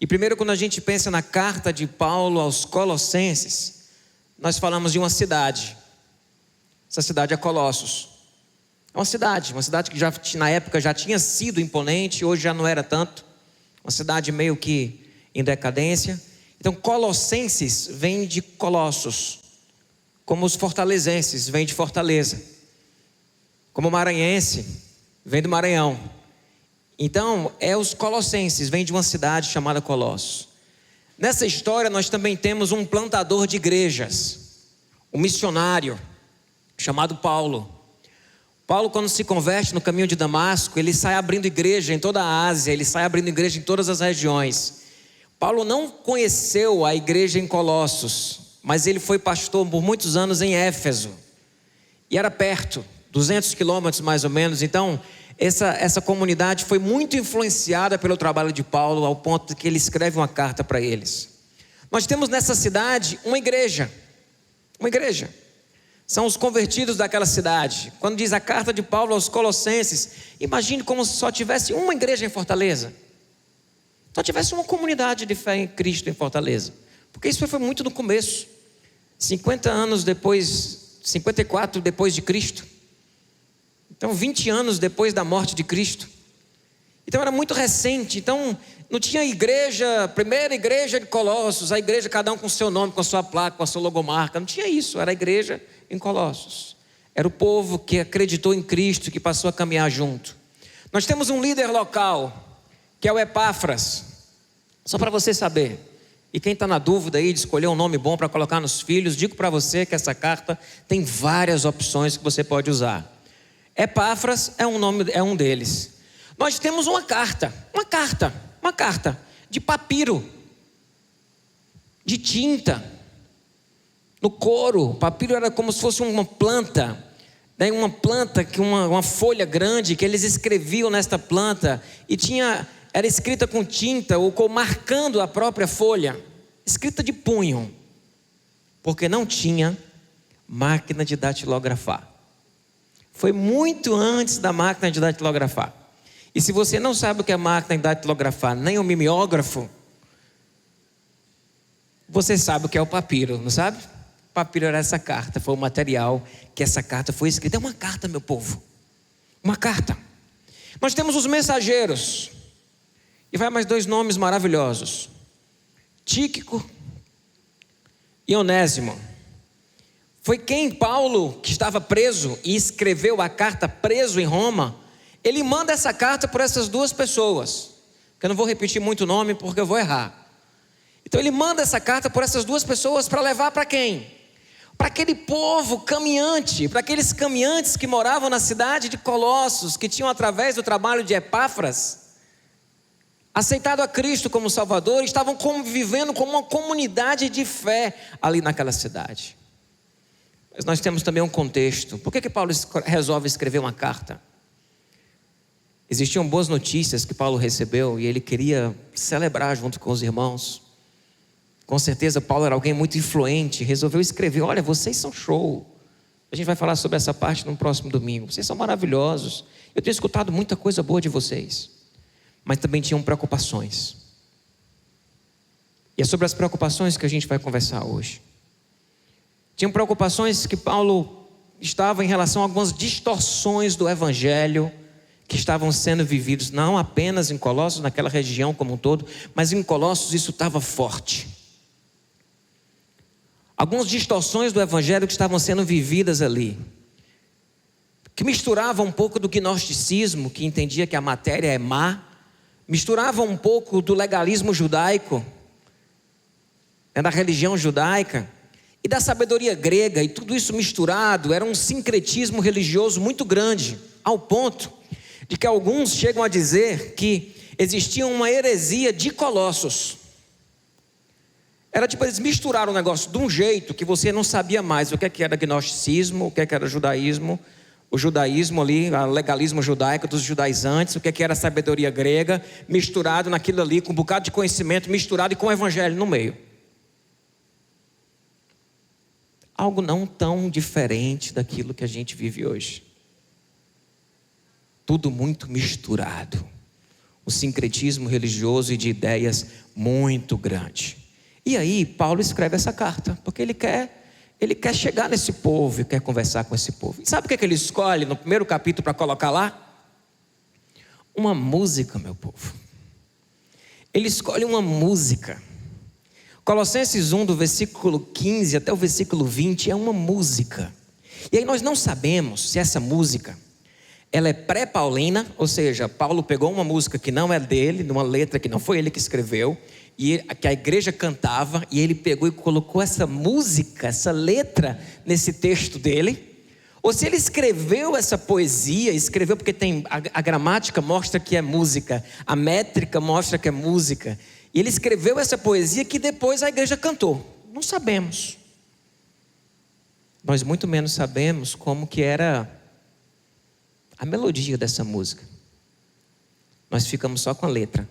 E primeiro, quando a gente pensa na carta de Paulo aos Colossenses, nós falamos de uma cidade. Essa cidade é Colossos. É uma cidade que já, na época já tinha sido imponente, hoje já não era tanto. Uma cidade meio que em decadência. Então, Colossenses vem de Colossos, como os fortalezenses vêm de Fortaleza, como maranhense vem do Maranhão. Então, os Colossenses vêm de uma cidade chamada Colossos. Nessa história nós também temos um plantador de igrejas, um missionário chamado Paulo. Paulo, quando se converte no caminho de Damasco, ele sai abrindo igreja em toda a Ásia, ele sai abrindo igreja em todas as regiões. Paulo não conheceu a igreja em Colossos, mas ele foi pastor por muitos anos em Éfeso, e era perto, 200 quilômetros mais ou menos. Então essa comunidade foi muito influenciada pelo trabalho de Paulo, ao ponto de que ele escreve uma carta para eles. Nós temos nessa cidade uma igreja, são os convertidos daquela cidade. Quando diz a carta de Paulo aos Colossenses, imagine como se só tivesse uma igreja em Fortaleza, só tivesse uma comunidade de fé em Cristo em Fortaleza, porque isso foi muito no começo, 50 anos depois, 54 depois de Cristo. Então 20 anos depois da morte de Cristo. Então era muito recente. Então não tinha igreja, primeira igreja de Colossos, a igreja cada um com o seu nome, com a sua placa, com a sua logomarca. Não tinha isso, era a igreja em Colossos. Era o povo que acreditou em Cristo, que passou a caminhar junto. Nós temos um líder local, que é o Epáfras. Só para você saber. E quem está na dúvida aí de escolher um nome bom para colocar nos filhos, digo para você que essa carta tem várias opções que você pode usar. Epáfras é um deles. Nós temos uma carta de papiro, de tinta, no couro. O papiro era como se fosse uma planta, né? Uma planta, uma folha grande que eles escreviam nesta planta, e era escrita com tinta ou marcando a própria folha, escrita de punho, porque não tinha máquina de datilografar. Foi muito antes da máquina de datilografar. E se você não sabe o que é máquina de datilografar, nem o mimeógrafo, você sabe o que é o papiro, não sabe? O papiro era essa carta, foi o material que essa carta foi escrita. É uma carta, meu povo, uma carta. Nós temos os mensageiros, e vai mais dois nomes maravilhosos: Tíquico e Onésimo. Foi quem Paulo, que estava preso e escreveu a carta preso em Roma, ele manda essa carta por essas duas pessoas, que eu não vou repetir muito o nome porque eu vou errar. Então ele manda essa carta por essas duas pessoas para levar para quem? Para aquele povo caminhante, para aqueles caminhantes que moravam na cidade de Colossos, que tinham, através do trabalho de Epáfras, aceitado a Cristo como Salvador, e estavam convivendo como uma comunidade de fé ali naquela cidade. Mas nós temos também um contexto. Por que Paulo resolve escrever uma carta? Existiam boas notícias que Paulo recebeu e ele queria celebrar junto com os irmãos. Com certeza Paulo era alguém muito influente, resolveu escrever: olha, vocês são show. A gente vai falar sobre essa parte no próximo domingo. Vocês são maravilhosos. Eu tenho escutado muita coisa boa de vocês. Mas também tinham preocupações. E é sobre as preocupações que a gente vai conversar hoje. Tinham preocupações que Paulo estava em relação a algumas distorções do evangelho que estavam sendo vividos, não apenas em Colossos, naquela região como um todo, mas em Colossos isso estava forte. Algumas distorções do evangelho que estavam sendo vividas ali, que misturavam um pouco do gnosticismo, que entendia que a matéria é má, misturavam um pouco do legalismo judaico, da religião judaica, e da sabedoria grega, e tudo isso misturado. Era um sincretismo religioso muito grande, ao ponto de que alguns chegam a dizer que existia uma heresia de Colossos. Era tipo, eles misturaram o negócio de um jeito que você não sabia mais o que era gnosticismo, o que era judaísmo, o judaísmo ali, o legalismo judaico dos judaizantes, o que era sabedoria grega, misturado naquilo ali, com um bocado de conhecimento misturado e com o evangelho no meio. Algo não tão diferente daquilo que a gente vive hoje. Tudo muito misturado. um sincretismo religioso e de ideias muito grande. E aí Paulo escreve essa carta, porque ele quer chegar nesse povo e quer conversar com esse povo. E sabe o que ele escolhe no primeiro capítulo para colocar lá? Uma música, meu povo. Ele escolhe uma música. Colossenses 1, do versículo 15 até o versículo 20, é uma música. E aí nós não sabemos se essa música, ela é pré-paulina, ou seja, Paulo pegou uma música que não é dele, numa letra que não foi ele que escreveu, e que a igreja cantava, e ele pegou e colocou essa música, essa letra nesse texto dele. Ou se ele escreveu essa poesia, escreveu porque a gramática mostra que é música, a métrica mostra que é música, e ele escreveu essa poesia que depois a igreja cantou. Não sabemos. Nós muito menos sabemos como que era a melodia dessa música. Nós ficamos só com a letra.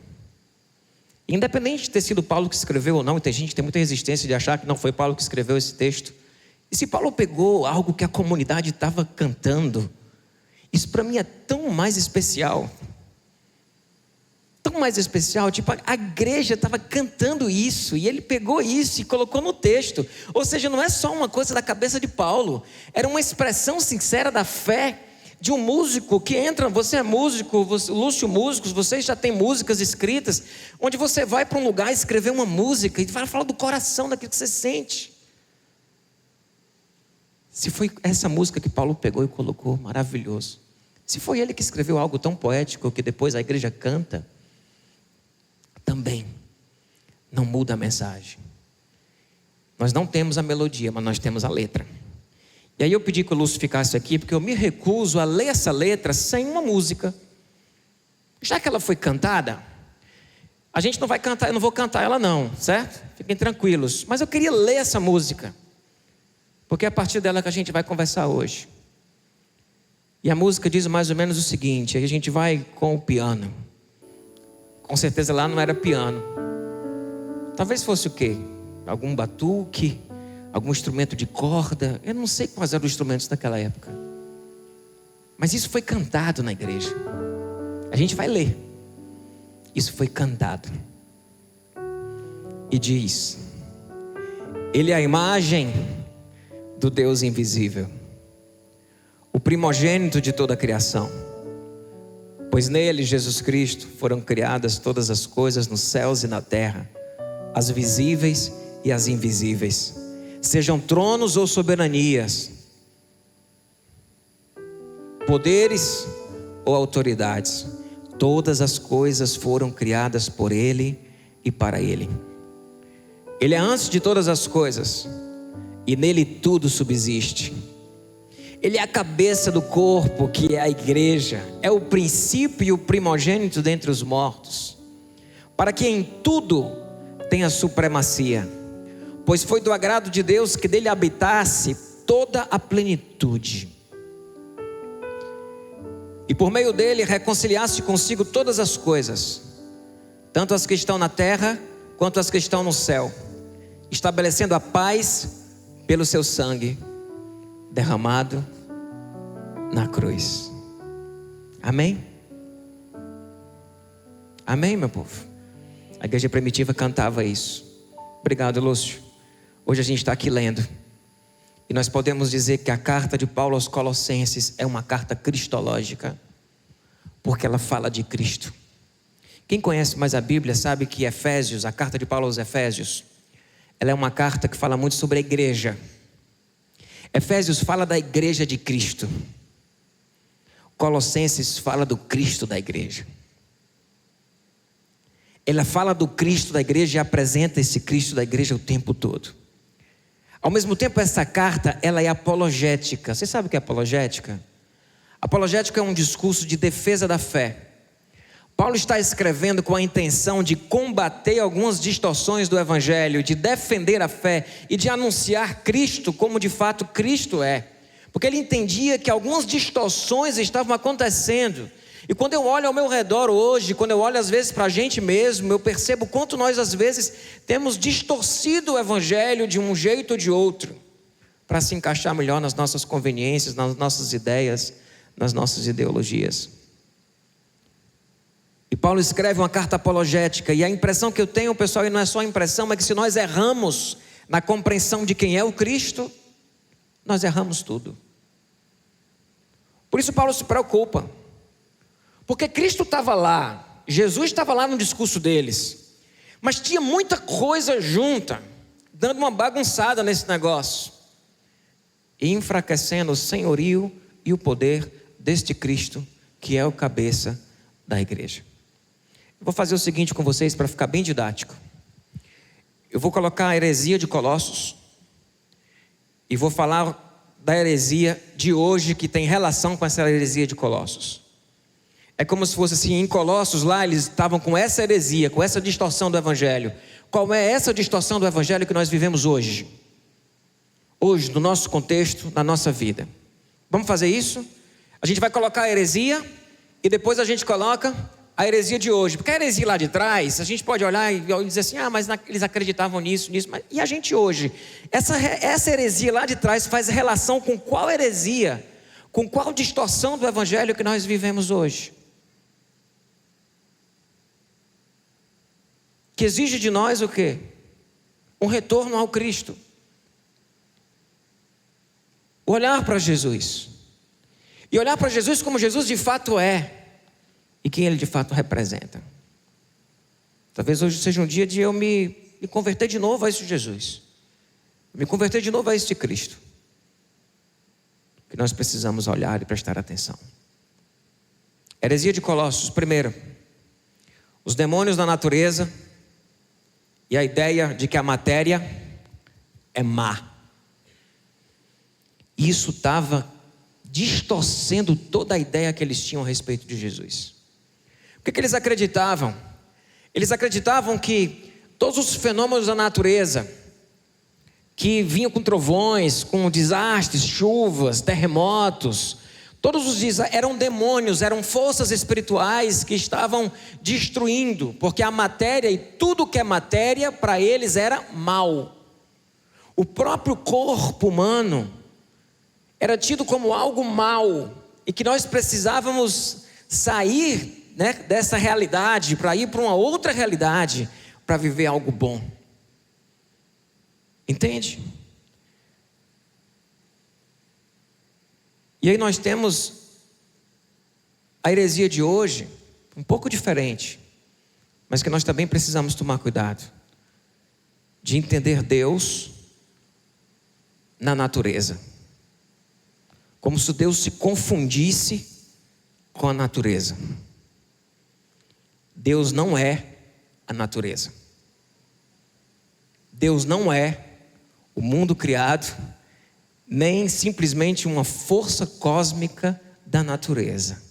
Independente de ter sido Paulo que escreveu ou não, tem gente que tem muita resistência de achar que não foi Paulo que escreveu esse texto. E se Paulo pegou algo que a comunidade estava cantando, isso para mim é tão mais especial. Tão mais especial, tipo, a igreja estava cantando isso, e ele pegou isso e colocou no texto. Ou seja, não é só uma coisa da cabeça de Paulo, era uma expressão sincera da fé de um músico que entra. Você é músico, Lúcio Músicos, você já tem músicas escritas, onde você vai para um lugar escrever uma música e vai falar do coração, daquilo que você sente. Se foi essa música que Paulo pegou e colocou, maravilhoso. Se foi ele que escreveu algo tão poético que depois a igreja canta, também não muda a mensagem. Nós não temos a melodia, mas nós temos a letra. E aí eu pedi que o Lúcio ficasse aqui, porque eu me recuso a ler essa letra sem uma música. Já que ela foi cantada, a gente não vai cantar, eu não vou cantar ela não, certo? Fiquem tranquilos. Mas eu queria ler essa música, porque é a partir dela que a gente vai conversar hoje. E a música diz mais ou menos o seguinte, aí a gente vai com o piano. Com certeza lá não era piano. Talvez fosse o quê? Algum batuque, algum instrumento de corda. Eu não sei quais eram os instrumentos daquela época. Mas isso foi cantado na igreja. A gente vai ler. Isso foi cantado. E diz: Ele é a imagem do Deus invisível, o primogênito de toda a criação. Pois nele, Jesus Cristo, foram criadas todas as coisas nos céus e na terra, as visíveis e as invisíveis, sejam tronos ou soberanias, poderes ou autoridades. Todas as coisas foram criadas por ele e para ele. Ele é antes de todas as coisas, e nele tudo subsiste. Ele é a cabeça do corpo, que é a igreja, é o princípio e o primogênito dentre os mortos, para que em tudo tenha supremacia, pois foi do agrado de Deus que dele habitasse toda a plenitude, e por meio dele reconciliasse consigo todas as coisas, tanto as que estão na terra quanto as que estão no céu, estabelecendo a paz pelo seu sangue derramado na cruz. Amém? Amém, meu povo? A igreja primitiva cantava isso. Obrigado, Lúcio. Hoje a gente está aqui lendo, e nós podemos dizer que a carta de Paulo aos Colossenses é uma carta cristológica, porque ela fala de Cristo. Quem conhece mais a Bíblia sabe que Efésios, a carta de Paulo aos Efésios, ela é uma carta que fala muito sobre a igreja. Efésios fala da igreja de Cristo. Colossenses fala do Cristo da igreja. Ela fala do Cristo da igreja e apresenta esse Cristo da igreja o tempo todo. Ao mesmo tempo, essa carta, ela é apologética. Você sabe o que é apologética? Apologética é um discurso de defesa da fé. Paulo está escrevendo com a intenção de combater algumas distorções do Evangelho, de defender a fé e de anunciar Cristo como de fato Cristo é. Porque ele entendia que algumas distorções estavam acontecendo. E quando eu olho ao meu redor hoje, quando eu olho às vezes para a gente mesmo, eu percebo quanto nós às vezes temos distorcido o Evangelho de um jeito ou de outro, para se encaixar melhor nas nossas conveniências, nas nossas ideias, nas nossas ideologias. E Paulo escreve uma carta apologética, e a impressão que eu tenho, pessoal, e não é só a impressão, é que se nós erramos na compreensão de quem é o Cristo, nós erramos tudo. Por isso Paulo se preocupa, porque Cristo estava lá, Jesus estava lá no discurso deles, mas tinha muita coisa junta, dando uma bagunçada nesse negócio, e enfraquecendo o senhorio e o poder deste Cristo, que é o cabeça da igreja. Eu vou fazer o seguinte com vocês, para ficar bem didático. Eu vou colocar a heresia de Colossos, e vou falar da heresia de hoje, que tem relação com essa heresia de Colossos. É como se fosse assim, em Colossos lá, eles estavam com essa heresia, com essa distorção do Evangelho. Qual é essa distorção do Evangelho que nós vivemos hoje? Hoje, no nosso contexto, na nossa vida. Vamos fazer isso? A gente vai colocar a heresia, e depois a gente coloca a heresia de hoje. Porque a heresia lá de trás, a gente pode olhar e dizer assim, mas eles acreditavam nisso, mas e a gente hoje? Essa heresia lá de trás faz relação com qual heresia, com qual distorção do Evangelho que nós vivemos hoje? Que exige de nós o quê? Um retorno ao Cristo. Olhar para Jesus. E olhar para Jesus como Jesus de fato é. E quem Ele de fato representa. Talvez hoje seja um dia de eu me converter de novo a esse Jesus. Me converter de novo a este Cristo. Que nós precisamos olhar e prestar atenção. Heresia de Colossos. Primeiro, os demônios da natureza e a ideia de que a matéria é má. Isso estava distorcendo toda a ideia que eles tinham a respeito de Jesus. O que eles acreditavam? Eles acreditavam que todos os fenômenos da natureza, que vinham com trovões, com desastres, chuvas, terremotos, todos os eram demônios, eram forças espirituais que estavam destruindo, porque a matéria e tudo que é matéria para eles era mal. O próprio corpo humano era tido como algo mal, e que nós precisávamos sair, dessa realidade, para ir para uma outra realidade, para viver algo bom. Entende? E aí nós temos a heresia de hoje, um pouco diferente, mas que nós também precisamos tomar cuidado, de entender Deus na natureza, como se Deus se confundisse com a natureza. Deus não é a natureza. Deus não é o mundo criado, nem simplesmente uma força cósmica da natureza.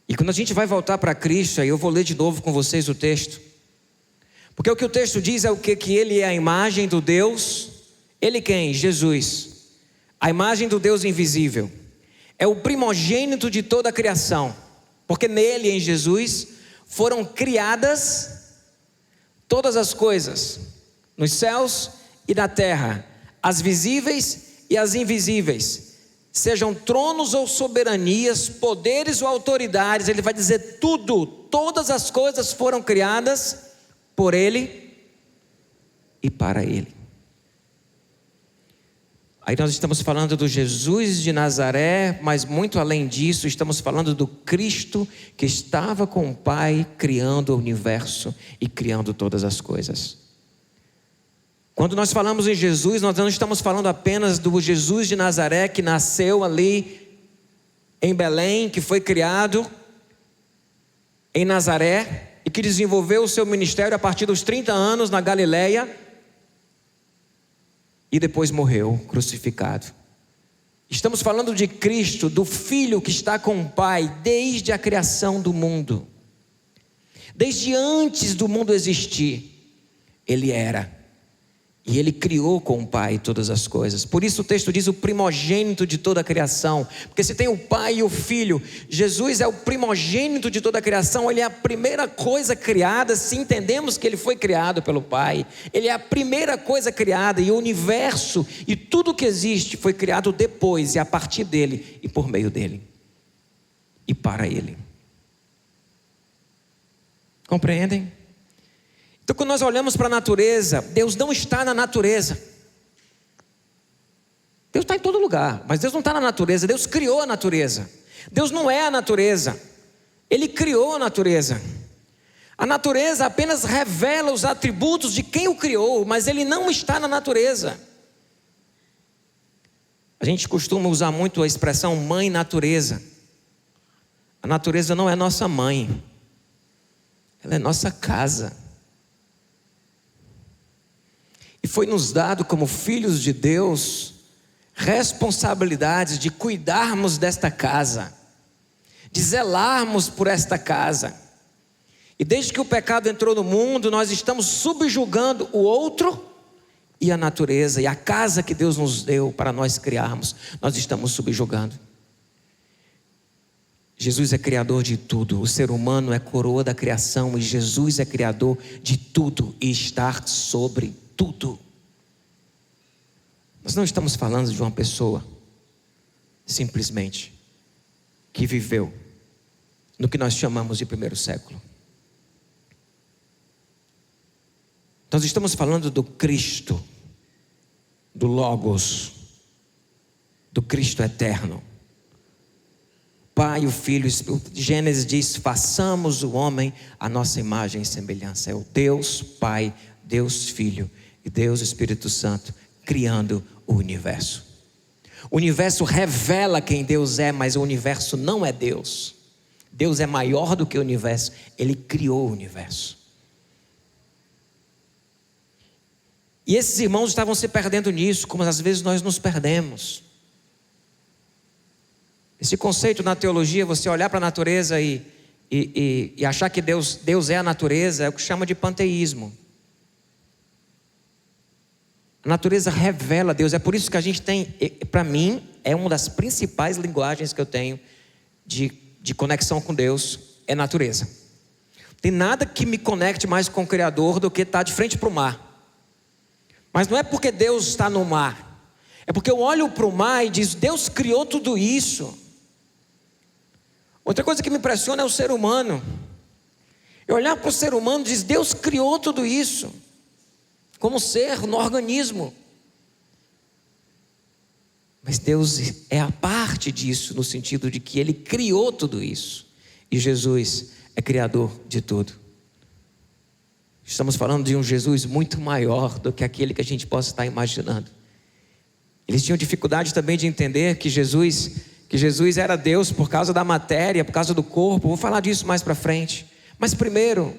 E quando a gente vai voltar para Cristo, aí eu vou ler de novo com vocês o texto. Porque o que o texto diz é o quê? Que Ele é a imagem do Deus. Ele quem? Jesus. A imagem do Deus invisível. É o primogênito de toda a criação. Porque nele, em Jesus, foram criadas todas as coisas, nos céus e na terra, as visíveis e as invisíveis, sejam tronos ou soberanias, poderes ou autoridades. Ele vai dizer tudo, todas as coisas foram criadas por Ele e para Ele. Aí nós estamos falando do Jesus de Nazaré, mas muito além disso, estamos falando do Cristo que estava com o Pai criando o universo e criando todas as coisas. Quando nós falamos em Jesus, nós não estamos falando apenas do Jesus de Nazaré que nasceu ali em Belém, que foi criado em Nazaré e que desenvolveu o seu ministério a partir dos 30 anos na Galileia, e depois morreu crucificado. Estamos falando de Cristo, do Filho que está com o Pai desde a criação do mundo. Desde antes do mundo existir, Ele era. E Ele criou com o Pai todas as coisas. Por isso o texto diz o primogênito de toda a criação. Porque se tem o Pai e o Filho, Jesus é o primogênito de toda a criação. Ele é a primeira coisa criada, se entendemos que Ele foi criado pelo Pai. Ele é a primeira coisa criada, e o universo e tudo que existe foi criado depois e a partir dele e por meio dele. e para Ele. Compreendem? Então, quando nós olhamos para a natureza, Deus não está na natureza. Deus está em todo lugar, mas Deus não está na natureza. Deus criou a natureza. Deus não é a natureza, Ele criou a natureza. A natureza apenas revela os atributos de quem o criou, mas Ele não está na natureza. A gente costuma usar muito a expressão mãe natureza. A natureza não é nossa mãe, ela é nossa casa. E foi nos dado como filhos de Deus responsabilidades de cuidarmos desta casa, de zelarmos por esta casa. E desde que o pecado entrou no mundo, nós estamos subjugando o outro e a natureza, e a casa que Deus nos deu para nós criarmos, nós estamos subjugando. Jesus é criador de tudo, o ser humano é coroa da criação, e Jesus é criador de tudo e está sobre tudo. Nós não estamos falando de uma pessoa simplesmente que viveu no que nós chamamos de primeiro século. Nós estamos falando do Cristo, do Logos, do Cristo eterno. Pai, o Filho, o Espírito. Gênesis diz: façamos o homem à nossa imagem e semelhança. É o Deus Pai, Deus Filho e Deus Espírito Santo criando o universo. O universo revela quem Deus é, mas o universo não é Deus. Deus é maior do que o universo, Ele criou o universo. E esses irmãos estavam se perdendo nisso, como às vezes nós nos perdemos. Esse conceito na teologia, você olhar para a natureza e achar que Deus é a natureza, é o que chama de panteísmo. A natureza revela Deus, é por isso que a gente tem, para mim, é uma das principais linguagens que eu tenho de conexão com Deus, é natureza. Tem nada que me conecte mais com o Criador do que estar de frente para o mar. Mas não é porque Deus está no mar, é porque eu olho para o mar e digo: Deus criou tudo isso. Outra coisa que me impressiona é o ser humano. Eu olhar para o ser humano e diz: Deus criou tudo isso, como ser, no organismo. Mas Deus é a parte disso, no sentido de que Ele criou tudo isso. E Jesus é criador de tudo. Estamos falando de um Jesus muito maior do que aquele que a gente possa estar imaginando. Eles tinham dificuldade também de entender que Jesus era Deus por causa da matéria, por causa do corpo. Vou falar disso mais para frente. Mas primeiro,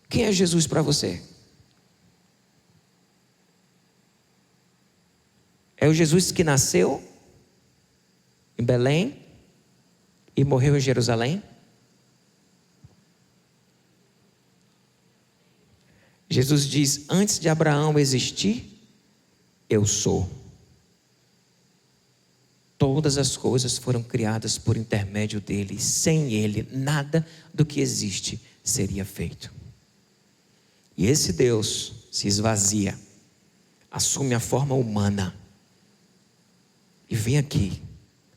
quem é Jesus para você? É o Jesus que nasceu em Belém e morreu em Jerusalém? Jesus diz: antes de Abraão existir, eu sou. Todas as coisas foram criadas por intermédio dele. Sem ele, nada do que existe seria feito. E esse Deus se esvazia, assume a forma humana e vem aqui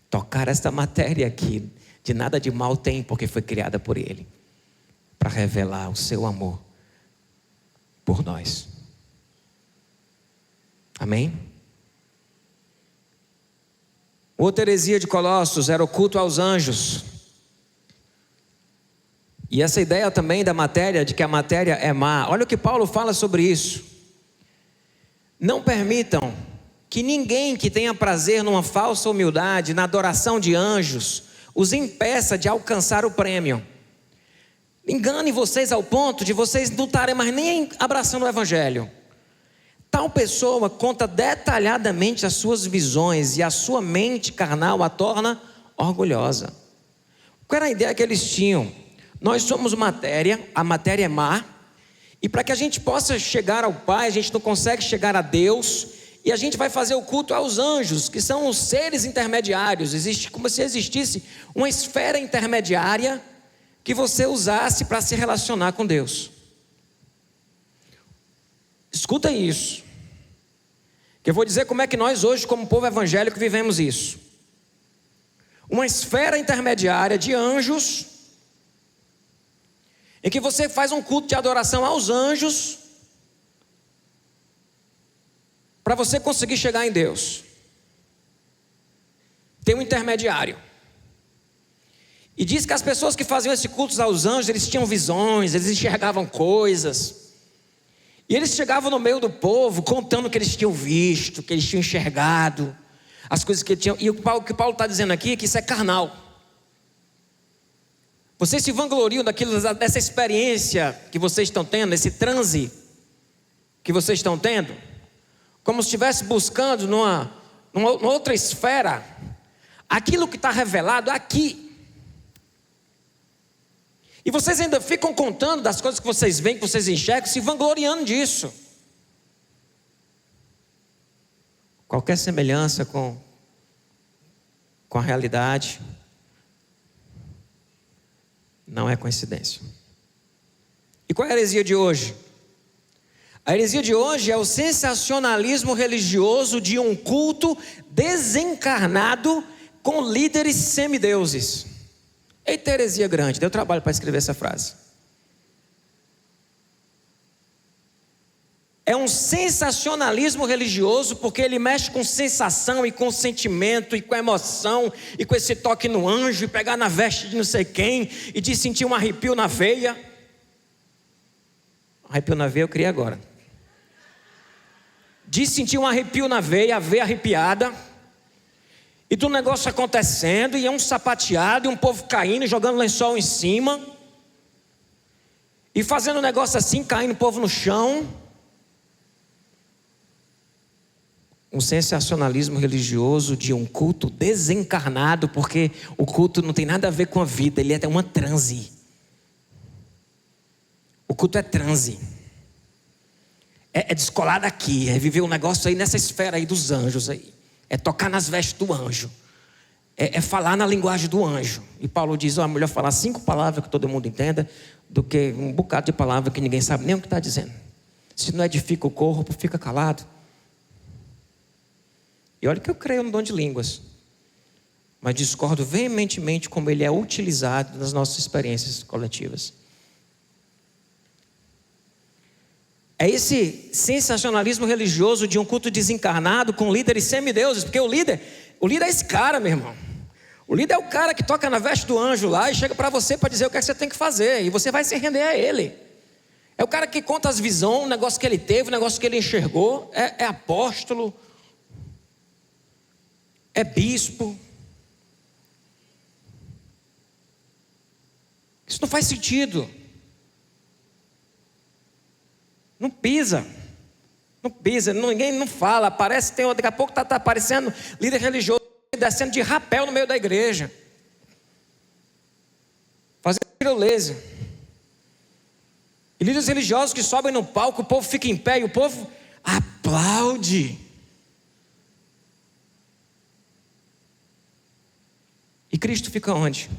tocar esta matéria aqui. De nada de mal tem, porque foi criada por ele, para revelar o seu amor por nós. Amém? Outra heresia de Colossos era o culto aos anjos. E essa ideia também da matéria, de que a matéria é má. Olha o que Paulo fala sobre isso. Não permitam que ninguém que tenha prazer numa falsa humildade, na adoração de anjos, os impeça de alcançar o prêmio. Engane vocês ao ponto de vocês não estarem mais nem abraçando o evangelho. Tal pessoa conta detalhadamente as suas visões e a sua mente carnal a torna orgulhosa. Qual era a ideia que eles tinham? Nós somos matéria, a matéria é má, e para que a gente possa chegar ao Pai, a gente não consegue chegar a Deus, e a gente vai fazer o culto aos anjos, que são os seres intermediários. Existe como se existisse uma esfera intermediária que você usasse para se relacionar com Deus. Escuta isso, que eu vou dizer como é que nós hoje, como povo evangélico, vivemos isso. uma esfera intermediária de anjos, em que você faz um culto de adoração aos anjos, para você conseguir chegar em Deus. Tem um intermediário. E diz que as pessoas que faziam esse culto aos anjos, eles tinham visões, eles enxergavam coisas. E eles chegavam no meio do povo, contando o que eles tinham visto, o que eles tinham enxergado, as coisas que tinham. E o que Paulo está dizendo aqui é que isso é carnal. Vocês se vangloriam dessa experiência que vocês estão tendo, esse transe que vocês estão tendo, como se estivesse buscando numa outra esfera, aquilo que está revelado aqui. E vocês ainda ficam contando das coisas que vocês veem, que vocês enxergam, se vangloriando disso. Qualquer semelhança com a realidade não é coincidência. E qual é a heresia de hoje? A heresia de hoje é o sensacionalismo religioso de um culto desencarnado com líderes semideuses. Eita, heresia grande, deu trabalho para escrever essa frase. É um sensacionalismo religioso porque ele mexe com sensação e com sentimento e com emoção e com esse toque no anjo e pegar na veste de não sei quem e de sentir um arrepio na veia. Arrepio na veia eu criei agora. De sentir um arrepio na veia, a veia arrepiada. E do negócio acontecendo, e é um sapateado, e um povo caindo, jogando lençol em cima. E fazendo um negócio assim, caindo o povo no chão. Um sensacionalismo religioso de um culto desencarnado, porque o culto não tem nada a ver com a vida, ele é uma transe. O culto é transe. É descolar daqui, é viver um negócio aí nessa esfera aí dos anjos aí. É tocar nas vestes do anjo. É falar na linguagem do anjo. E Paulo diz, é melhor falar 5 palavras que todo mundo entenda, do que um bocado de palavra que ninguém sabe nem o que está dizendo. Se não edifica o corpo, fica calado. E olha que eu creio no dom de línguas, mas discordo veementemente como ele é utilizado nas nossas experiências coletivas. É esse sensacionalismo religioso de um culto desencarnado com líderes semideuses, porque o líder é esse cara, meu irmão. O líder é o cara que toca na veste do anjo lá e chega para você para dizer o que é que você tem que fazer, e você vai se render a ele. É o cara que conta as visões, o negócio que ele teve, o negócio que ele enxergou. É apóstolo, é bispo. Isso não faz sentido. Não pisa, ninguém não fala, parece, daqui a pouco está aparecendo líder religioso descendo de rapel no meio da igreja, fazendo tirolesa, e líderes religiosos que sobem no palco, o povo fica em pé e o povo aplaude, e Cristo fica onde?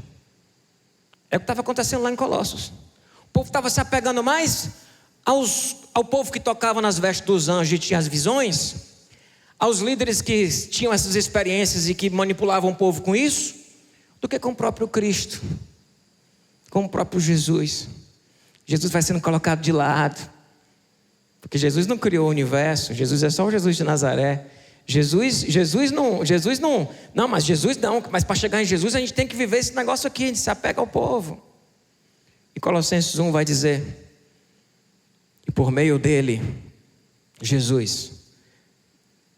É o que estava acontecendo lá em Colossos. O povo estava se apegando mais ao povo que tocava nas vestes dos anjos e tinha as visões, aos líderes que tinham essas experiências e que manipulavam o povo com isso, do que com o próprio Cristo, com o próprio Jesus. Jesus vai sendo colocado de lado, porque Jesus não criou o universo, Jesus é só o Jesus de Nazaré. Mas para chegar em Jesus a gente tem que viver esse negócio aqui, a gente se apega ao povo. E Colossenses 1 vai dizer, e por meio dele, Jesus,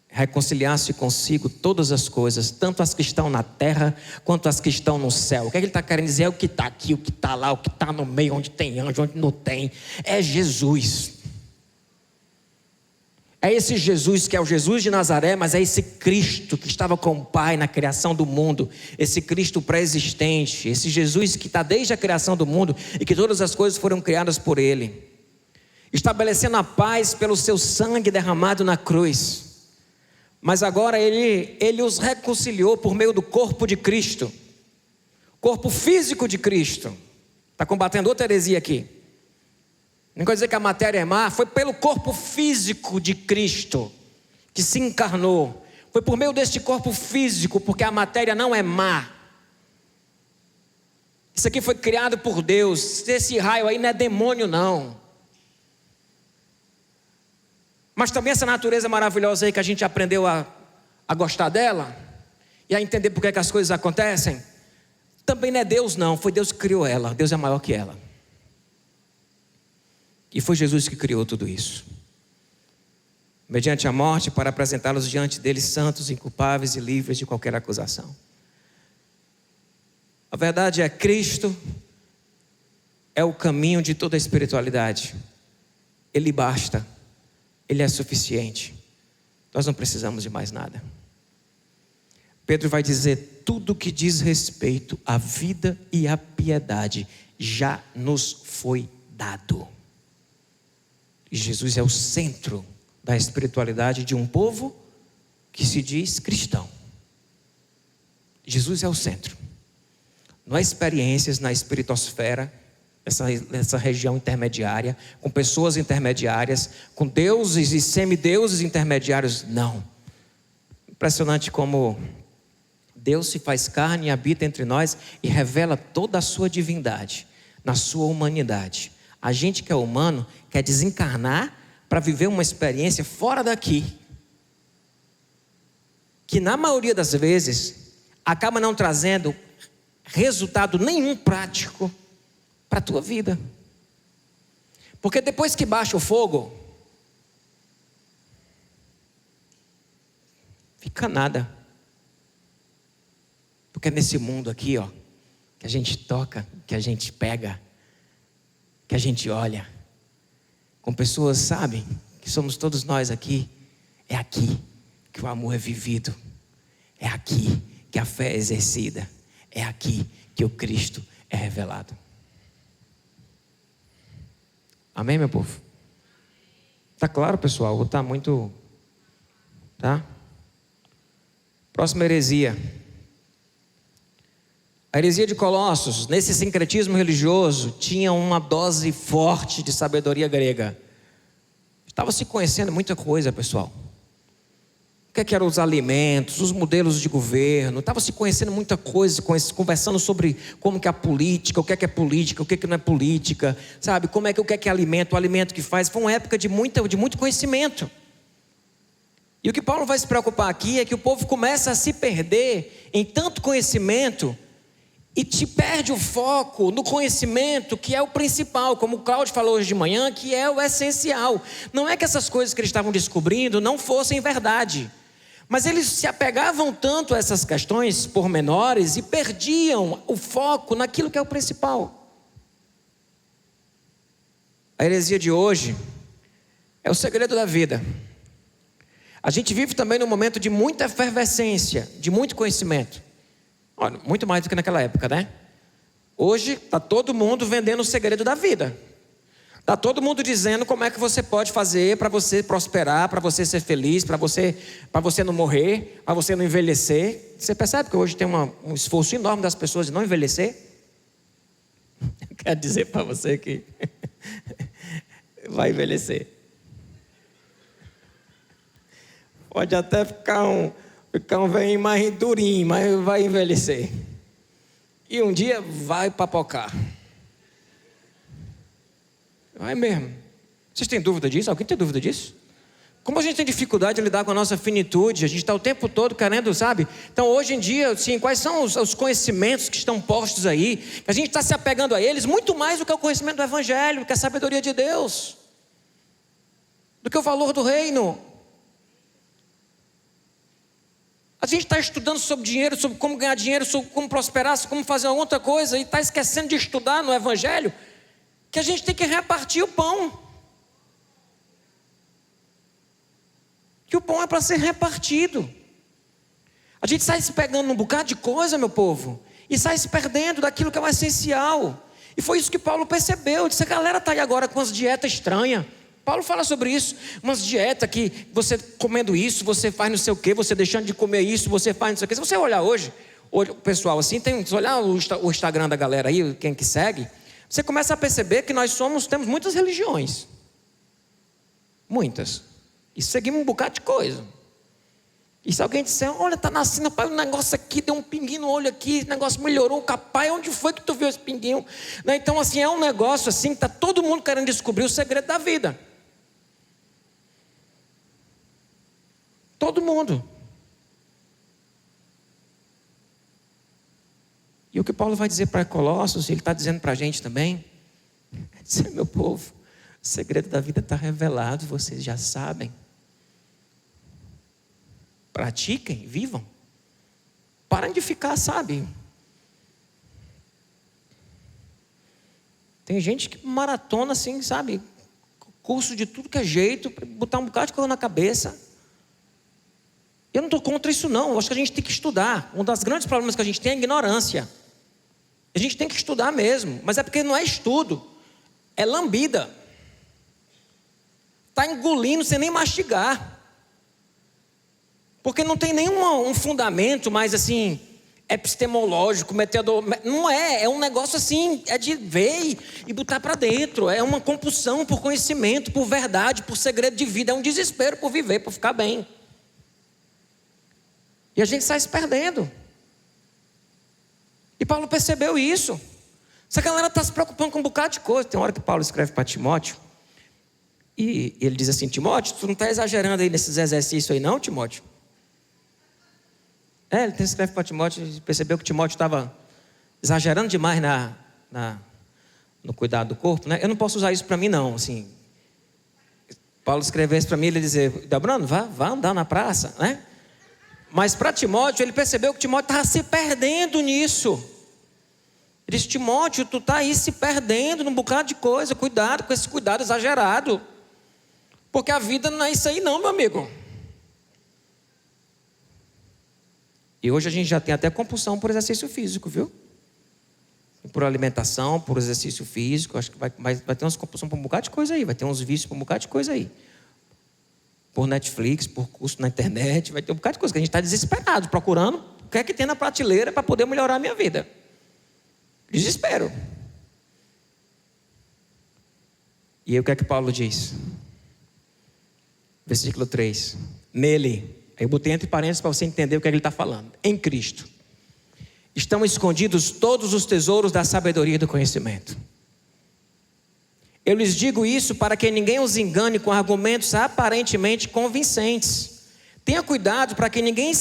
reconciliasse consigo todas as coisas, tanto as que estão na terra, quanto as que estão no céu. O que ele está querendo dizer? É o que está aqui, o que está lá, o que está no meio, onde tem anjo, onde não tem. É Jesus. É esse Jesus que é o Jesus de Nazaré, mas é esse Cristo que estava com o Pai na criação do mundo, esse Cristo pré-existente, esse Jesus que está desde a criação do mundo e que todas as coisas foram criadas por Ele, estabelecendo a paz pelo seu sangue derramado na cruz. Mas agora ele os reconciliou por meio do corpo de Cristo, corpo físico de Cristo. Está combatendo outra heresia aqui. Não quer dizer que a matéria é má, foi pelo corpo físico de Cristo que se encarnou. Foi por meio deste corpo físico, porque a matéria não é má. Isso aqui foi criado por Deus. Esse raio aí não é demônio, não. Mas também essa natureza maravilhosa aí que a gente aprendeu a gostar dela e a entender por que as coisas acontecem, também não é Deus, não. Foi Deus que criou ela. Deus é maior que ela. E foi Jesus que criou tudo isso, mediante a morte, para apresentá-los diante deles santos, inculpáveis e livres de qualquer acusação. A verdade é, Cristo é o caminho de toda a espiritualidade. Ele basta, Ele é suficiente. Nós não precisamos de mais nada. Pedro vai dizer: tudo que diz respeito à vida e à piedade já nos foi dado. E Jesus é o centro da espiritualidade de um povo que se diz cristão. Jesus é o centro. Não há experiências na espiritosfera, essa região intermediária, com pessoas intermediárias, com deuses e semideuses intermediários, não. Impressionante como Deus se faz carne e habita entre nós e revela toda a sua divindade na sua humanidade. A gente que é humano quer desencarnar para viver uma experiência fora daqui, que na maioria das vezes acaba não trazendo resultado nenhum prático para a tua vida. Porque depois que baixa o fogo, fica nada. Porque é nesse mundo aqui, ó, que a gente toca, que a gente pega, que a gente olha, com pessoas, sabem, que somos todos nós aqui. É aqui que o amor é vivido, é aqui que a fé é exercida, é aqui que o Cristo é revelado. Amém, meu povo? Tá claro, pessoal? Ou tá muito... Tá? Próxima heresia. A heresia de Colossos, nesse sincretismo religioso, tinha uma dose forte de sabedoria grega. Estava se conhecendo muita coisa, pessoal. O que eram os alimentos, os modelos de governo. Estava se conhecendo muita coisa, conversando sobre como que é a política, o que é política, o que não é política. Sabe, como é que o que é alimento, o alimento que faz. Foi uma época de muito conhecimento. E o que Paulo vai se preocupar aqui é que o povo começa a se perder em tanto conhecimento e te perde o foco no conhecimento que é o principal, como o Cláudio falou hoje de manhã, que é o essencial. Não é que essas coisas que eles estavam descobrindo não fossem verdade, mas eles se apegavam tanto a essas questões pormenores e perdiam o foco naquilo que é o principal. A heresia de hoje é o segredo da vida. A gente vive também num momento de muita efervescência, de muito conhecimento. Olha, muito mais do que naquela época, né? Hoje está todo mundo vendendo o segredo da vida. Está todo mundo dizendo como é que você pode fazer para você prosperar, para você ser feliz, para você não morrer, para você não envelhecer. Você percebe que hoje tem um esforço enorme das pessoas de não envelhecer? Quero dizer para você que vai envelhecer. Pode até ficar um velhinho mais durinho, mas vai envelhecer. E um dia vai papocar. Vai mesmo. Vocês têm dúvida disso? Alguém tem dúvida disso? Como a gente tem dificuldade de lidar com a nossa finitude, a gente está o tempo todo querendo, sabe? Então hoje em dia, assim, quais são os conhecimentos que estão postos aí? A gente está se apegando a eles muito mais do que o conhecimento do Evangelho, do que a sabedoria de Deus, do que o valor do reino. A gente está estudando sobre dinheiro, sobre como ganhar dinheiro, sobre como prosperar, sobre como fazer outra coisa, e está esquecendo de estudar no Evangelho que a gente tem que repartir o pão. Que o pão é para ser repartido. A gente sai se pegando num bocado de coisa, meu povo, e sai se perdendo daquilo que é o essencial. E foi isso que Paulo percebeu. Disse: a galera está aí agora com umas dietas estranhas. Paulo fala sobre isso, umas dietas que você comendo isso, você faz não sei o que, você deixando de comer isso, você faz não sei o que. Se você olhar hoje o pessoal assim, se olhar o Instagram da galera aí, quem que segue, você começa a perceber que temos muitas religiões. Muitas. E seguimos um bocado de coisa. E se alguém disser, olha, está nascendo, pai, um negócio aqui, deu um pinguinho no olho aqui, esse negócio melhorou, pai, onde foi que tu viu esse pinguinho? Né? Então assim, é um negócio assim, que está todo mundo querendo descobrir o segredo da vida. Todo mundo. E o que Paulo vai dizer para Colossos, ele está dizendo para a gente também, é dizer, meu povo, o segredo da vida está revelado, vocês já sabem. Pratiquem, vivam. Parem de ficar, sabe? Tem gente que maratona assim, sabe? Curso de tudo que é jeito, para botar um bocado de coisa na cabeça. Eu não estou contra isso não, eu acho que a gente tem que estudar. Um dos grandes problemas que a gente tem é a ignorância. A gente tem que estudar mesmo, mas é porque não é estudo, é lambida. Está engolindo sem nem mastigar. Porque não tem nenhum fundamento mais assim, epistemológico, metodológico. Não é um negócio assim, é de ver e botar para dentro. É uma compulsão por conhecimento, por verdade, por segredo de vida. É um desespero por viver, por ficar bem. E a gente sai se perdendo. E Paulo percebeu isso. Essa galera está se preocupando com um bocado de coisa. Tem uma hora que Paulo escreve para Timóteo. E ele diz assim, Timóteo, tu não está exagerando aí nesses exercícios aí não, Timóteo? Ele escreve para Timóteo e percebeu que Timóteo estava exagerando demais no cuidado do corpo, né? Eu não posso usar isso para mim não, assim. Paulo escrevesse para mim, ele dizer, Debrano, vá andar na praça, né? Mas para Timóteo, ele percebeu que Timóteo estava se perdendo nisso. Ele disse, Timóteo, tu está aí se perdendo num bocado de coisa, cuidado com esse cuidado exagerado. Porque a vida não é isso aí não, meu amigo. E hoje a gente já tem até compulsão por exercício físico, viu? Por alimentação, por exercício físico. Acho que vai ter umas compulsões por um bocado de coisa aí. Vai ter uns vícios por um bocado de coisa aí. Por Netflix, por curso na internet. Vai ter um bocado de coisa que a gente está desesperado, procurando o que é que tem na prateleira para poder melhorar a minha vida. Desespero. E aí o que é que Paulo diz? Versículo 3. Nele... Aí eu botei entre parênteses para você entender o que é que ele está falando. Em Cristo estão escondidos todos os tesouros da sabedoria e do conhecimento. Eu lhes digo isso para que ninguém os engane com argumentos aparentemente convincentes. Tenha cuidado para que ninguém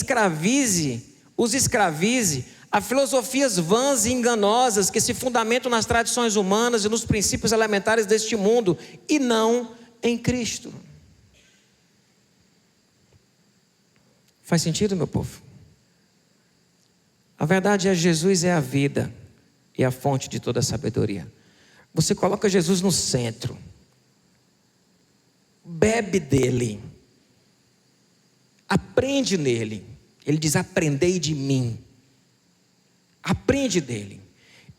os escravize a filosofias vãs e enganosas que se fundamentam nas tradições humanas e nos princípios elementares deste mundo e não em Cristo. Faz sentido, meu povo? A verdade é, Jesus é a vida e a fonte de toda a sabedoria. Você coloca Jesus no centro. Bebe dele. Aprende nele. Ele diz, aprendei de mim. Aprende dele.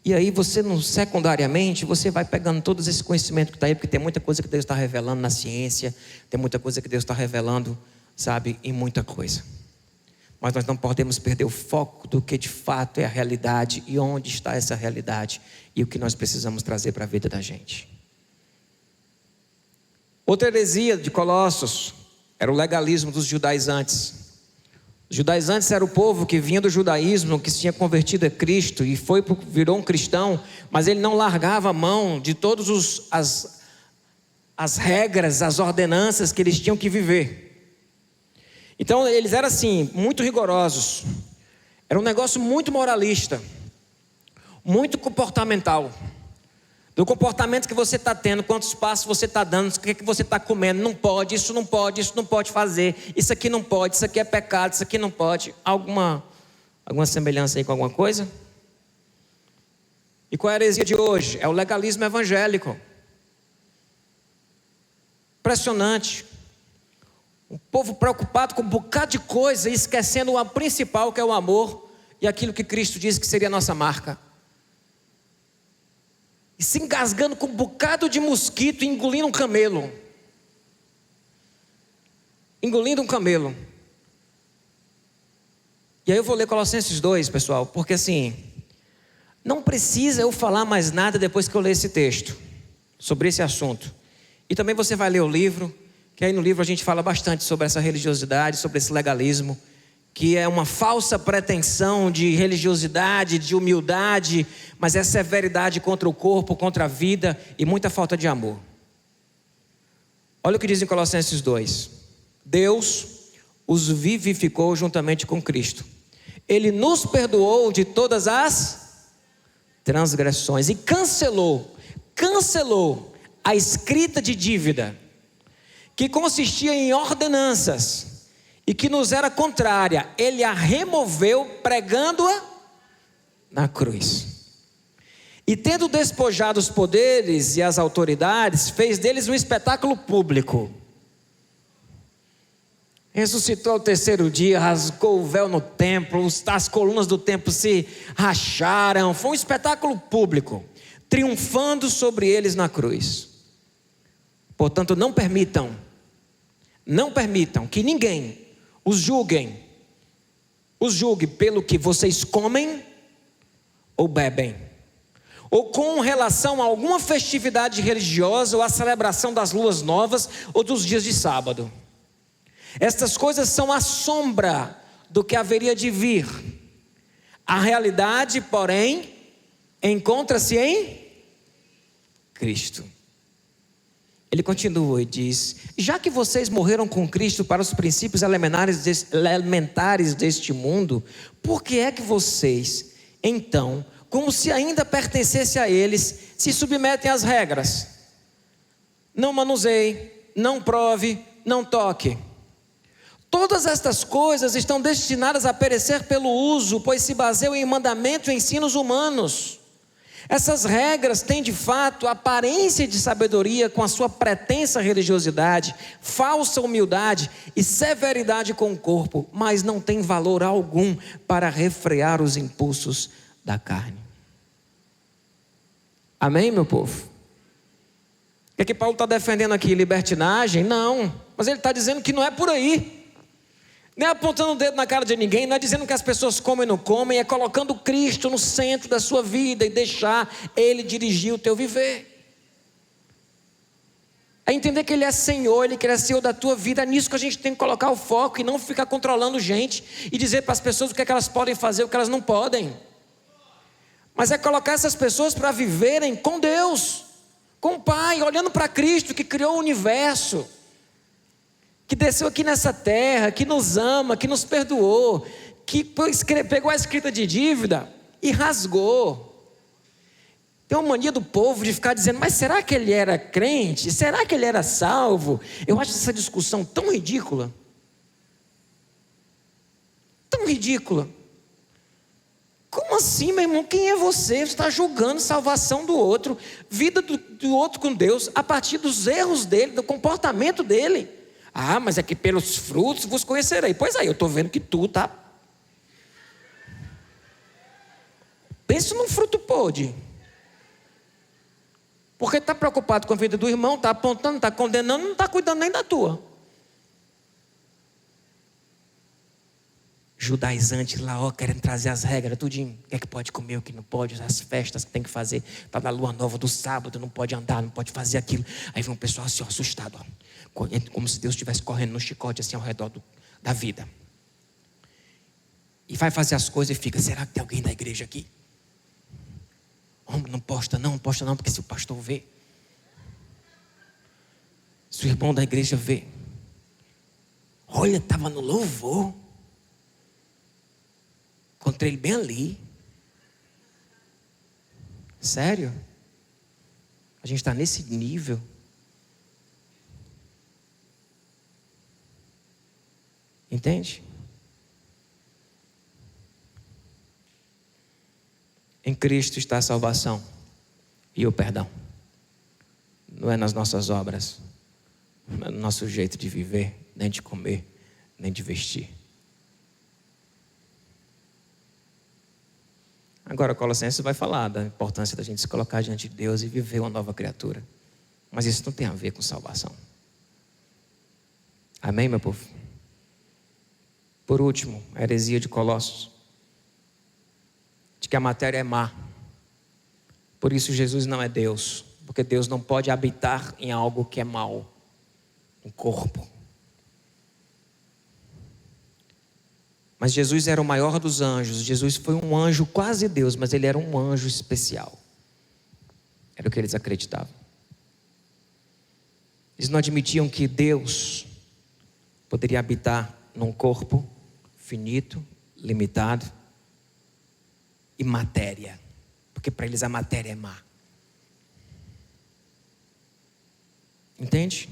E aí você, secundariamente, você vai pegando todo esse conhecimento que está aí, porque tem muita coisa que Deus está revelando na ciência, tem muita coisa que Deus está revelando, sabe, em muita coisa. Mas nós não podemos perder o foco do que de fato é a realidade e onde está essa realidade e o que nós precisamos trazer para a vida da gente. Outra heresia de Colossos era o legalismo dos judaizantes. Os judaizantes era o povo que vinha do judaísmo, que se tinha convertido a Cristo e virou um cristão, mas ele não largava a mão de todas as regras, as ordenanças que eles tinham que viver. Então eles eram assim, muito rigorosos. Era um negócio muito moralista, muito comportamental. Do comportamento que você está tendo, quantos passos você está dando, o que você está comendo, não pode, isso não pode fazer, isso aqui não pode, isso aqui é pecado, isso aqui não pode. Alguma semelhança aí com alguma coisa? E qual é a heresia de hoje? É o legalismo evangélico. Impressionante. Um povo preocupado com um bocado de coisa e esquecendo o principal, que é o amor e aquilo que Cristo disse que seria a nossa marca. E se engasgando com um bocado de mosquito e engolindo um camelo. Engolindo um camelo. E aí eu vou ler Colossenses 2, pessoal, porque assim, não precisa eu falar mais nada depois que eu ler esse texto sobre esse assunto. E também você vai ler o livro, que aí no livro a gente fala bastante sobre essa religiosidade, sobre esse legalismo, que é uma falsa pretensão de religiosidade, de humildade, mas é severidade contra o corpo, contra a vida e muita falta de amor. Olha o que diz em Colossenses 2: Deus os vivificou juntamente com Cristo. Ele nos perdoou de todas as transgressões e cancelou a escrita de dívida, que consistia em ordenanças e que nos era contrária. Ele a removeu, pregando-a na cruz. E tendo despojado os poderes e as autoridades, fez deles um espetáculo público. Ressuscitou ao terceiro dia, rasgou o véu no templo, as colunas do templo se racharam. Foi um espetáculo público, triunfando sobre eles na cruz. Portanto, não permitam que ninguém os julgue pelo que vocês comem ou bebem, ou com relação a alguma festividade religiosa, ou a celebração das luas novas, ou dos dias de sábado. Estas coisas são a sombra do que haveria de vir. A realidade, porém, encontra-se em Cristo. Ele continua e diz: já que vocês morreram com Cristo para os princípios elementares deste mundo, por que é que vocês, então, como se ainda pertencesse a eles, se submetem às regras? Não manuseie, não prove, não toque. Todas estas coisas estão destinadas a perecer pelo uso, pois se baseiam em mandamentos e ensinos humanos. Essas regras têm de fato aparência de sabedoria, com a sua pretensa religiosidade, falsa humildade e severidade com o corpo, mas não têm valor algum para refrear os impulsos da carne. Amém, meu povo? O que Paulo está defendendo aqui? Libertinagem? Não, mas ele está dizendo que não é por aí. Nem apontando o dedo na cara de ninguém, não é dizendo que as pessoas comem ou não comem, é colocando Cristo no centro da sua vida e deixar Ele dirigir o teu viver. É entender que Ele é Senhor, Ele quer ser Senhor da tua vida. É nisso que a gente tem que colocar o foco e não ficar controlando gente e dizer para as pessoas o que é que elas podem fazer, o que elas não podem. Mas é colocar essas pessoas para viverem com Deus, com o Pai, olhando para Cristo que criou o universo, que desceu aqui nessa terra, que nos ama, que nos perdoou, que pegou a escrita de dívida e rasgou. Tem uma mania do povo de ficar dizendo: mas será que ele era crente? Será que ele era salvo? Eu acho essa discussão tão ridícula. Tão ridícula. Como assim, meu irmão? Quem é você? Você está julgando salvação do outro, vida do outro com Deus, a partir dos erros dele, do comportamento dele. Ah, mas é que pelos frutos vos conhecerei. Pois aí, eu estou vendo que tu está. Pensa num fruto podre. Porque está preocupado com a vida do irmão, está apontando, está condenando, não está cuidando nem da tua. Judaizantes lá, querendo trazer as regras, tudinho. O que é que pode comer, o que não pode, as festas que tem que fazer, para na lua nova do sábado, não pode andar, não pode fazer aquilo. Aí vem um pessoal assim, assustado, como se Deus estivesse correndo no chicote assim ao redor da vida. E vai fazer as coisas e fica: será que tem alguém da igreja aqui? Homem, não posta não, porque se o pastor vê, se o irmão da igreja vê, olha, estava no louvor, encontrei ele bem ali. Sério? A gente está nesse nível? Entende? Em Cristo está a salvação e o perdão. Não é nas nossas obras, não é no nosso jeito de viver, nem de comer, nem de vestir. Agora Colossenses vai falar da importância da gente se colocar diante de Deus e viver uma nova criatura. Mas isso não tem a ver com salvação. Amém, meu povo? Por último, a heresia de Colossos, de que a matéria é má. Por isso Jesus não é Deus, porque Deus não pode habitar em algo que é mau, um corpo. Mas Jesus era o maior dos anjos. Jesus foi um anjo quase Deus, mas ele era um anjo especial. Era o que eles acreditavam. Eles não admitiam que Deus poderia habitar num corpo finito, limitado e matéria, porque para eles a matéria é má. Entende?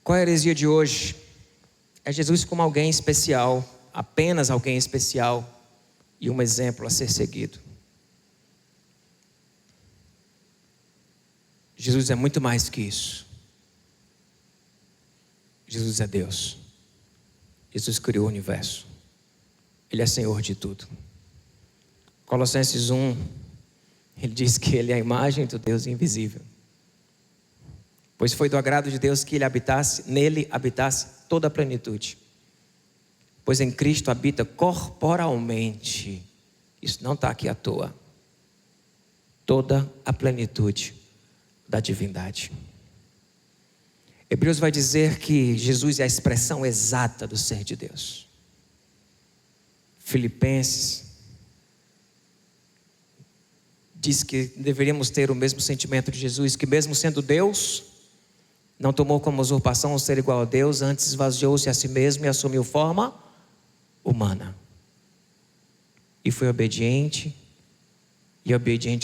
Qual é a heresia de hoje? É Jesus como alguém especial, apenas alguém especial e um exemplo a ser seguido. Jesus é muito mais que isso. Jesus é Deus. Jesus criou o universo. Ele é Senhor de tudo. Colossenses 1, ele diz que ele é a imagem do Deus invisível. Pois foi do agrado de Deus que nele habitasse toda a plenitude. Pois em Cristo habita corporalmente, isso não está aqui à toa, toda a plenitude da divindade. Hebreus vai dizer que Jesus é a expressão exata do ser de Deus. Filipenses diz que deveríamos ter o mesmo sentimento de Jesus, que mesmo sendo Deus, não tomou como usurpação o ser igual a Deus, antes esvaziou-se a si mesmo e assumiu forma humana. E foi obediente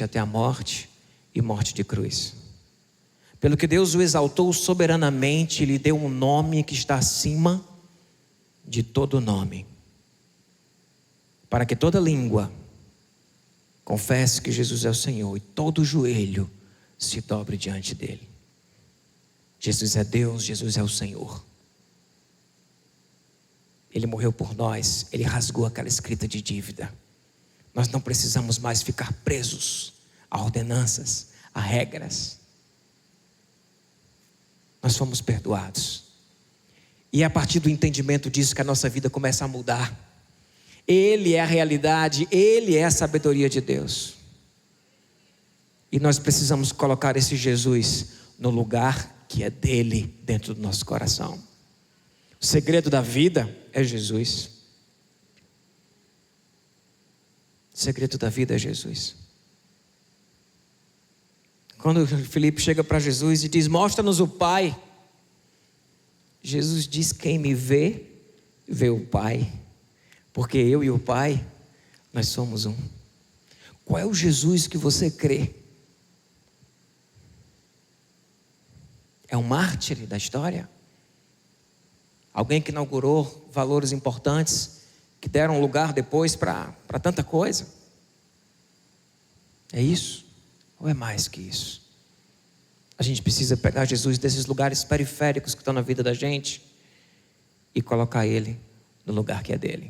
até a morte e morte de cruz. Pelo que Deus o exaltou soberanamente e lhe deu um nome que está acima de todo nome, para que toda língua confesse que Jesus é o Senhor e todo joelho se dobre diante dele. Jesus é Deus, Jesus é o Senhor. Ele morreu por nós, ele rasgou aquela escrita de dívida. Nós não precisamos mais ficar presos a ordenanças, a regras. Nós fomos perdoados. E é a partir do entendimento disso que a nossa vida começa a mudar. Ele é a realidade, ele é a sabedoria de Deus. E nós precisamos colocar esse Jesus no lugar que é dele dentro do nosso coração. O segredo da vida é Jesus. O segredo da vida é Jesus. Quando Filipe chega para Jesus e diz: mostra-nos o Pai, Jesus diz: quem me vê, vê o Pai, porque eu e o Pai, nós somos um. Qual é o Jesus que você crê? É um mártir da história? Alguém que inaugurou valores importantes, que deram lugar depois para tanta coisa? É isso? Ou é mais que isso? A gente precisa pegar Jesus desses lugares periféricos que estão na vida da gente e colocar ele no lugar que é dele.